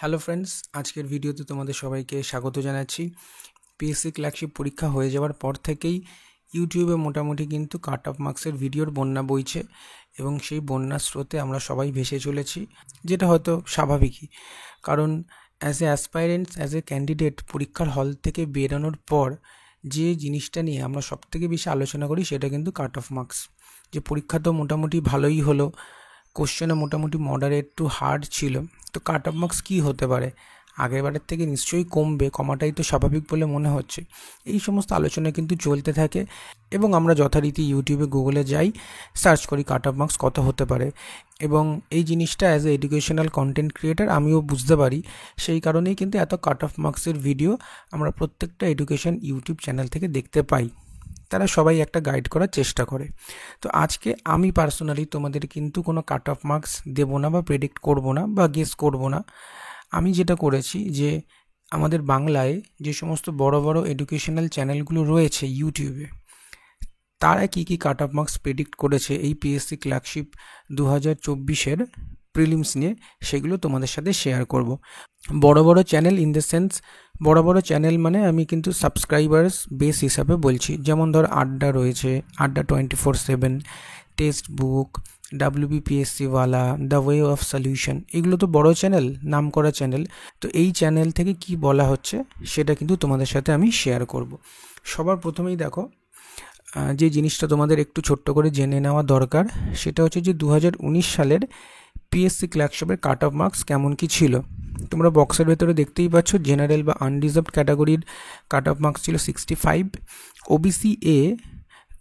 Hello friends, আজকের ভিডিওতে তোমাদের সবাইকে স্বাগত জানাচ্ছি। পিএসসি ক্লার্কশিপ পরীক্ষা হয়ে যাওয়ার পর থেকেই ইউটিউবে মোটামুটি কিন্তু কাট অফ মার্কসের ভিডিওর বন্যা বইছে এবং সেই বন্যার স্রোতে আমরা সবাই ভেসে চলেছি, যেটা হয়তো স্বাভাবিকই। কারণ as a অ্যাসপাইরেন্টস, as a candidate পরীক্ষার হল থেকে বেরোনোর পর যে জিনিসটা নিয়ে আমরা সবথেকে বেশি আলোচনা করি সেটা কিন্তু কাট অফ মার্কস। যে পরীক্ষা তো মোটামুটি ভালোই হলো, কোশ্চেনও মোটামুটি মডারেট টু হার্ড ছিল, তো কাট অফ মার্কস কী হতে পারে, আগেরবারের থেকে নিশ্চয়ই কমবে, কমাটাই তো স্বাভাবিক বলে মনে হচ্ছে। এই সমস্ত আলোচনা কিন্তু চলতে থাকে এবং আমরা যথারীতি ইউটিউবে গুগলে যাই, সার্চ করি কাট অফ মার্কস কত হতে পারে। এবং এই জিনিসটা as a educational content creator আমিও বুঝতে পারি, সেই কারণেই কিন্তু এত কাট অফ মার্কসের ভিডিও আমরা প্রত্যেকটা এডুকেশন ইউটিউব চ্যানেল থেকে দেখতে পাই। তারা সবাই একটা গাইড করার চেষ্টা করে। তো আজকে আমি পার্সোনালি তোমাদের কিন্তু কোনো কাট অফ মার্কস দেবো না বা প্রেডিক্ট করবো না বা গেস করবো না। আমি যেটা করেছি যে আমাদের বাংলায় যে সমস্ত বড় বড় এডুকেশনাল চ্যানেলগুলো রয়েছে ইউটিউবে, তারা কী কী কাট অফ মার্কস প্রেডিক্ট করেছে এই পিএসসি ক্লার্কশিপ 2024-এর প্রিলিমস নিয়ে, সেগুলো তোমাদের সাথে শেয়ার করব। বড় বড় চ্যানেল ইন দ্য সেন্স, বড় বড় চ্যানেল মানে আমি কিন্তু সাবস্ক্রাইবার্স বেস হিসাবে বলছি। যেমন ধর আড্ডা রয়েছে, আড্ডা 24/7, টেক্সট বুক, WBPSCওয়ালা, দ্য ওয়ে অফ সলিউশন, এগুলো তো বড় চ্যানেল, নাম করা চ্যানেল। তো এই চ্যানেল থেকে কি বলা হচ্ছে সেটা কিন্তু তোমাদের সাথে আমি শেয়ার করব। সবার প্রথমেই দেখো, যে জিনিসটা তোমাদের একটু ছোট্ট করে জেনে নেওয়া দরকার সেটা হচ্ছে যে 2019 সালের পিএসসি ক্লার্কশিপের কাট অফ মার্কস কেমন কি ছিল। তোমরা বক্সের ভেতরে দেখতেই পাচ্ছ, জেনারেল বা আনরিজার্ভড ক্যাটাগরির কাট অফ মার্কস ছিল 65, ওবিসি এ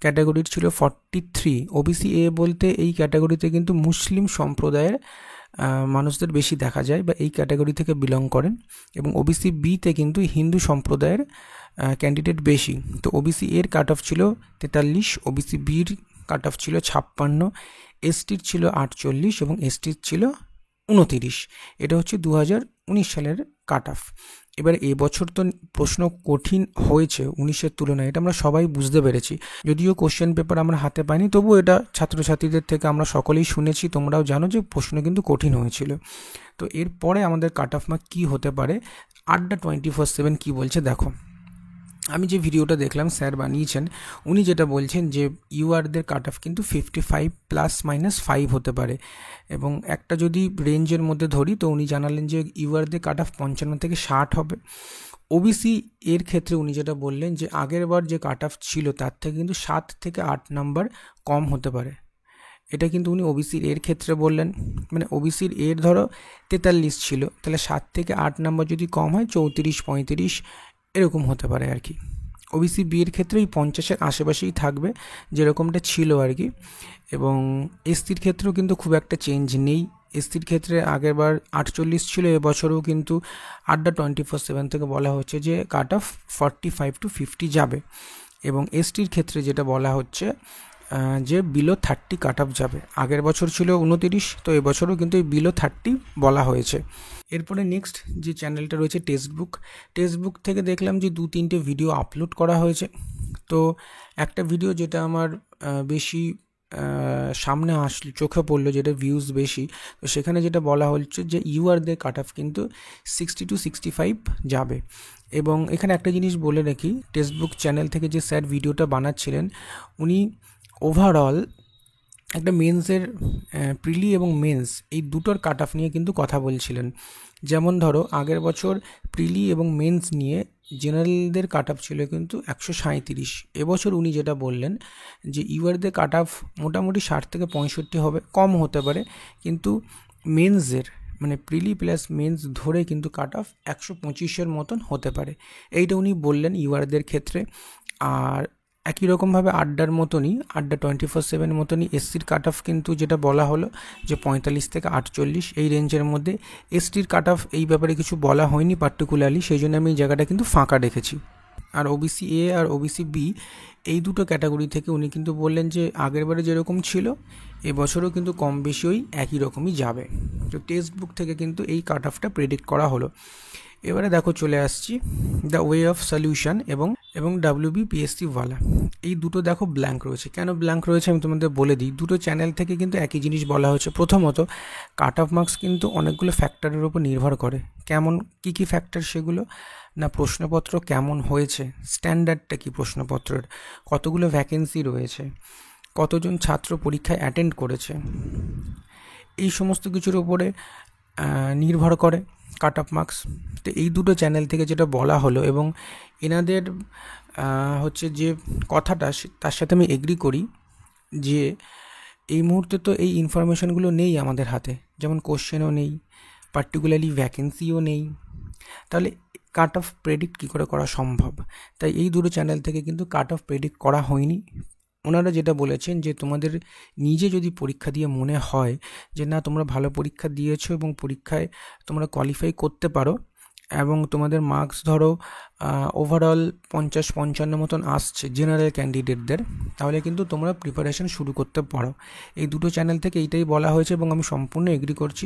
ক্যাটাগরির ছিল 43। ওবিসি এ বলতে এই ক্যাটাগরিতে কিন্তু মুসলিম সম্প্রদায়ের মানুষদের বেশি দেখা যায় বা এই ক্যাটাগরি থেকে বিলং করেন, এবং ওবিসি বিতে কিন্তু হিন্দু সম্প্রদায়ের ক্যান্ডিডেট বেশি। তো ওবিসি এর কাট অফ ছিল 43, ওবিসি বির কাট অফ ছিল 56, এসটির ছিল 48 এবং এসটির ছিল 29। এটা হচ্ছে 2019 সালের কাট অফ। এবার এবছর তো প্রশ্ন কঠিন হয়েছে 19-এর তুলনায়, এটা আমরা সবাই বুঝতে পেরেছি। যদিও কোশ্চেন পেপার আমরা হাতে পাইনি, তবুও এটা ছাত্রছাত্রীদের থেকে আমরা সকলেই শুনেছি, তোমরাও জানো যে প্রশ্ন কিন্তু কঠিন হয়েছিল। তো এরপরে আমাদের কাট অফ মার্ক কী হতে পারে, আড্ডা 24/7 কী বলছে দেখো। আমি যে ভিডিওটা দেখলাম, স্যার বানিয়েছেন, উনি যেটা বলছেন যে ইউআরদের কাট অফ কিন্তু 55 ± 5 হতে পারে। এবং একটা যদি রেঞ্জের মধ্যে ধরি, তো উনি জানালেন যে ইউআরদের কাট অফ 55 থেকে 60 হবে। ওবিসি এর ক্ষেত্রে উনি যেটা বললেন যে আগের বার যে কাট অফ ছিল তার থেকে কিন্তু 7 থেকে 8 নাম্বার কম হতে পারে। এটা কিন্তু উনি ওবিসির এর ক্ষেত্রে বললেন। মানে ওবিসির এর ধরো 43 ছিল, তাহলে 7 থেকে 8 নাম্বার যদি কম হয় 34-35 এরকম হতে পারে আর কি। ওবিসি বি এর ক্ষেত্রে এই 50-এর আশেপাশেই থাকবে, যেরকমটা ছিল আর কি। এবং এসটির ক্ষেত্রেও কিন্তু খুব একটা চেঞ্জ নেই। এসটির ক্ষেত্রে আগেরবার 48 ছিল, এবছরও কিন্তু আড্ডা 24/7 থেকে বলা হচ্ছে যে কাট অফ 45 to 50 যাবে। এবং এসটির ক্ষেত্রে যেটা বলা হচ্ছে যে বিলো 30 কাট অফ যাবে। আগের বছর ছিল 29, তো এবছরও কিন্তু এই বিলো 30 বলা হয়েছে। এরপরে নেক্সট যে চ্যানেলটা রয়েছে টেক্সট বুক থেকে দেখলাম যে 2-3টে ভিডিও আপলোড করা হয়েছে। তো একটা ভিডিও যেটা আমার বেশি সামনে আসলো, চোখে পড়লো, যেটা ভিউজ বেশি, তো সেখানে যেটা বলা হচ্ছে যে ইউআরদের কাট অফ কিন্তু 60 to 65 যাবে। এবং এখানে একটা জিনিস বলে রাখি, টেক্সট বুক চ্যানেল থেকে যে স্যার ভিডিওটা বানাচ্ছিলেন, উনি ওভারঅল একটা মেন্সের প্রিলি এবং মেন্স এই দুটোর কাট অফ নিয়ে কিন্তু কথা বলছিলেন। যেমন ধরো আগের বছর প্রিলি এবং মেন্স নিয়ে জেনারেলদের কাট অফ ছিল কিন্তু 137। এবছর উনি যেটা বললেন যে ইউআরদের কাট অফ মোটামুটি 60 থেকে 65 হবে, কম হতে পারে, কিন্তু মেন্সের মানে প্রিলি প্লাস মেন্স ধরে কিন্তু কাট অফ 125-এর মতন হতে পারে, এইটা উনি বললেন ইউআরদের ক্ষেত্রে। আর একই রকমভাবে আড্ডার মতনই, আড্ডা 24/7 মতনই এসসির কাট অফ কিন্তু যেটা বলা হলো যে 45 থেকে 48 এই রেঞ্জের মধ্যে। এসটির কাট অফ এই ব্যাপারে কিছু বলা হয়নি পার্টিকুলারলি, সেই জন্য আমি এই জায়গাটা কিন্তু ফাঁকা রেখেছি। আর ওবিসি এ আর ওবিসি বি এই দুটো ক্যাটাগরি থেকে উনি কিন্তু বললেন যে আগেরবারে যেরকম ছিল এবছরও কিন্তু কম বেশি ওই একই রকমই যাবে। তো টেক্সট বুক থেকে কিন্তু এই কাট অফটা প্রেডিক্ট করা হলো। এবারে দেখো চলে আসছি দ্য ওয়ে অফ সলিউশন এবং WBPSC ওয়ালা, এই দুটো দেখো ব্ল্যাঙ্ক রয়েছে। কেন ব্ল্যাঙ্ক রয়েছে আমি তোমাদের বলে দিই। দুটো চ্যানেল থেকে কিন্তু একই জিনিস বলা হচ্ছে। প্রথমত, কাট অফ মার্কস কিন্তু অনেকগুলো ফ্যাক্টরের উপর নির্ভর করে। কেমন কী ফ্যাক্টর সেগুলো? না, প্রশ্নপত্র কেমন হয়েছে, স্ট্যান্ডার্ডটা কি প্রশ্নপত্রের, কতগুলো ভ্যাকেন্সি রয়েছে, কতজন ছাত্র পরীক্ষায় অ্যাটেন্ড করেছে, এই সমস্ত কিছুর উপরে নির্ভর করে কাট অফ মার্কস। তো এই দুটো চ্যানেল থেকে যেটা বলা হলো এবং এনাদের হচ্ছে যে কথাটা, তার সাথে আমি এগ্রি করি যে এই মুহূর্তে তো এই ইনফরমেশানগুলো নেই আমাদের হাতে। যেমন কোশ্চেনও নেই, পার্টিকুলারলি ভ্যাকেন্সিও নেই, তাহলে কাট অফ প্রেডিক্ট কী করে করা সম্ভব? তাই এই দুটো চ্যানেল থেকে কিন্তু কাট অফ প্রেডিক্ট করা হয়নি। ওনারা যেটা বলেছেন যে তোমাদের নিজে যদি পরীক্ষা দিয়ে মনে হয় যে না তোমরা ভালো পরীক্ষা দিয়েছো এবং পরীক্ষায় তোমরা কোয়ালিফাই করতে পারো এবং তোমাদের মার্কস ধরো ওভারঅল 50-55 মতন আসছে জেনারেল ক্যান্ডিডেটদের, তাহলে কিন্তু তোমরা প্রিপারেশন শুরু করতে পারো। এই দুটো চ্যানেল থেকে এইটাই বলা হয়েছে এবং আমি সম্পূর্ণ এগ্রি করছি।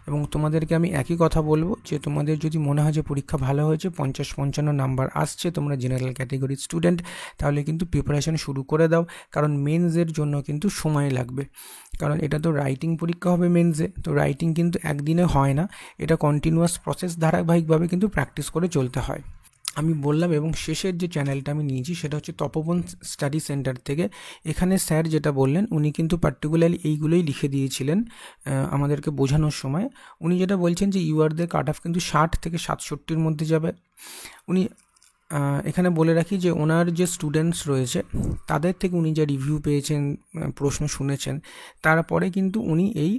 এবং তোমাদেরকে আমি একই কথা বলবো যে তোমাদের যদি মনে হয় যে পরীক্ষা ভালো হয়েছে, 50-55 নাম্বার আসছে, তোমরা জেনারেল ক্যাটেগরির স্টুডেন্ট, তাহলে কিন্তু প্রিপারেশন শুরু করে দাও। কারণ মেন্সের জন্য কিন্তু সময় লাগবে, কারণ এটা তো রাইটিং পরীক্ষা হবে মেন্সে। তো রাইটিং কিন্তু একদিনে হয় না, এটা কন্টিনিউয়াস প্রসেস, ধারাবাহিকভাবে কিন্তু প্র্যাকটিস করে চলতে হয়। আমি বললাম। এবং শেষের যে চ্যানেলটা আমি নিয়েছি সেটা হচ্ছে তপবন স্টাডি সেন্টার থেকে। এখানে স্যার যেটা বললেন, উনি কিন্তু পার্টিকুলারলি এইগুলোই লিখে দিয়েছিলেন আমাদেরকে বোঝানোর সময়। উনি যেটা বলছেন যে ইউআরদের কাট অফ কিন্তু 60 থেকে 67-র মধ্যে যাবে। উনি এখানে বলে রাখি যে ওনার যে স্টুডেন্টস রয়েছে তাদের থেকে উনি যা রিভিউ পেয়েছেন, প্রশ্ন শুনেছেন, তারপরে কিন্তু উনি এই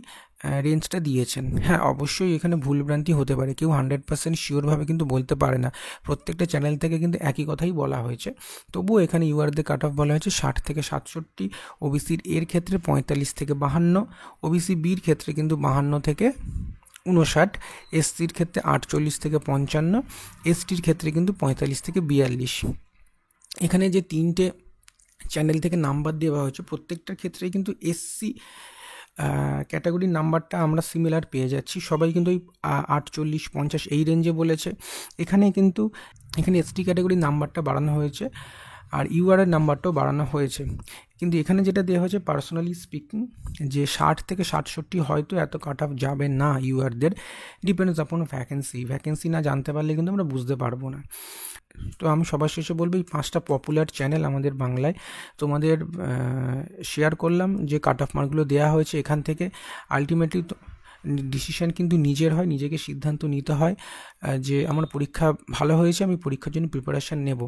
রেঞ্জটা দিয়েছেন। হ্যাঁ, অবশ্যই এখানে ভুলভ্রান্তি হতে পারে, কেউ 100% শিওরভাবে কিন্তু বলতে পারে না। প্রত্যেকটা চ্যানেল থেকে কিন্তু একই কথাই বলা হয়েছে। তবুও এখানে ইউআরদের কাট অফ বলা হয়েছে 60 থেকে 67, ওবিসির এর ক্ষেত্রে 45 থেকে 52, ওবিসি বির ক্ষেত্রে কিন্তু 52 থেকে 59, এসসির ক্ষেত্রে 48 থেকে 55, এসটির ক্ষেত্রে কিন্তু 45 থেকে 42। এখানে যে তিনটে চ্যানেল থেকে নাম্বার দেওয়া হয়েছে প্রত্যেকটার ক্ষেত্রে কিন্তু এসসি ক্যাটাগরির নাম্বারটা আমরা সিমিলার পেয়ে যাচ্ছি। সবাই কিন্তু ওই 48-50 এই রেঞ্জে বলেছে। এখানে এসটি ক্যাটাগরির নাম্বারটা বাড়ানো হয়েছে আর ইউআরের নাম্বারটাও বাড়ানো হয়েছে। কিন্তু এখানে যেটা দেওয়া হয়েছে পার্সোনালি স্পিকিং, যে 60 থেকে 67 হয়তো এত কাট অফ যাবে না ইউআরদের, ডিপেন্ডস আপন ভ্যাকেন্সি না জানতে পারলে কিন্তু আমরা বুঝতে পারবো না। তো আমি সবার শেষে বলবো এই 5টা পপুলার চ্যানেল আমাদের বাংলায় তোমাদের শেয়ার করলাম যে কাট অফ মার্কগুলো দেওয়া হয়েছে। এখান থেকে আলটিমেটলি ডিসিশান কিন্তু নিজের হয়, নিজেকে সিদ্ধান্ত নিতে হয় যে আমার পরীক্ষা ভালো হয়েছে, আমি পরীক্ষার জন্য প্রিপারেশান নেব,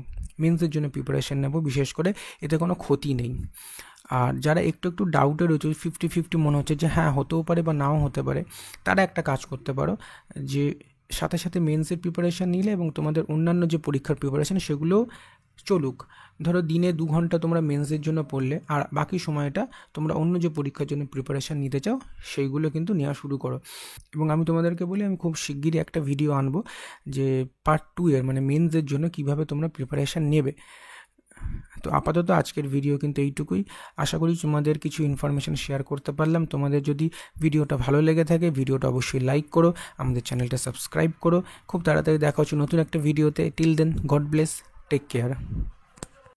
মেন্সের জন্য প্রিপারেশান নেব। বিশেষ করে এতে কোনো ক্ষতি নেই। আর যারা একটু ডাউটে রয়েছে, 50-50 মনে হচ্ছে যে হ্যাঁ হতেও পারে বা নাও হতে পারে, তারা একটা কাজ করতে পারো যে সাথে সাথে মেন্সের প্রিপারেশান নিলে এবং তোমাদের অন্যান্য যে পরীক্ষার প্রিপারেশান সেগুলোও চলুক। ধরো দিনে 2 ঘন্টা তোমরা মেন্সের জন্য পড়লে আর বাকি সময়টা তোমরা অন্য যে পরীক্ষার জন্য প্রিপারেশান নিতে চাও সেইগুলো কিন্তু নেওয়া শুরু করো। এবং আমি তোমাদেরকে বলি আমি খুব শিগগিরই একটা ভিডিও আনবো যে পার্ট 2 এর মানে মেন্সের জন্য কিভাবে তোমরা প্রিপারেশান নেবে। তো আপাতত আজকের ভিডিও কিন্তু এইটুকুই। আশা করি তোমাদের কিছু ইনফরমেশান শেয়ার করতে পারলাম। তোমাদের যদি ভিডিওটা ভালো লেগে থাকে ভিডিওটা অবশ্যই লাইক করো, আমাদের চ্যানেলটা সাবস্ক্রাইব করো। খুব তাড়াতাড়ি দেখা হচ্ছে নতুন একটা ভিডিওতে। Till then, God bless, take care.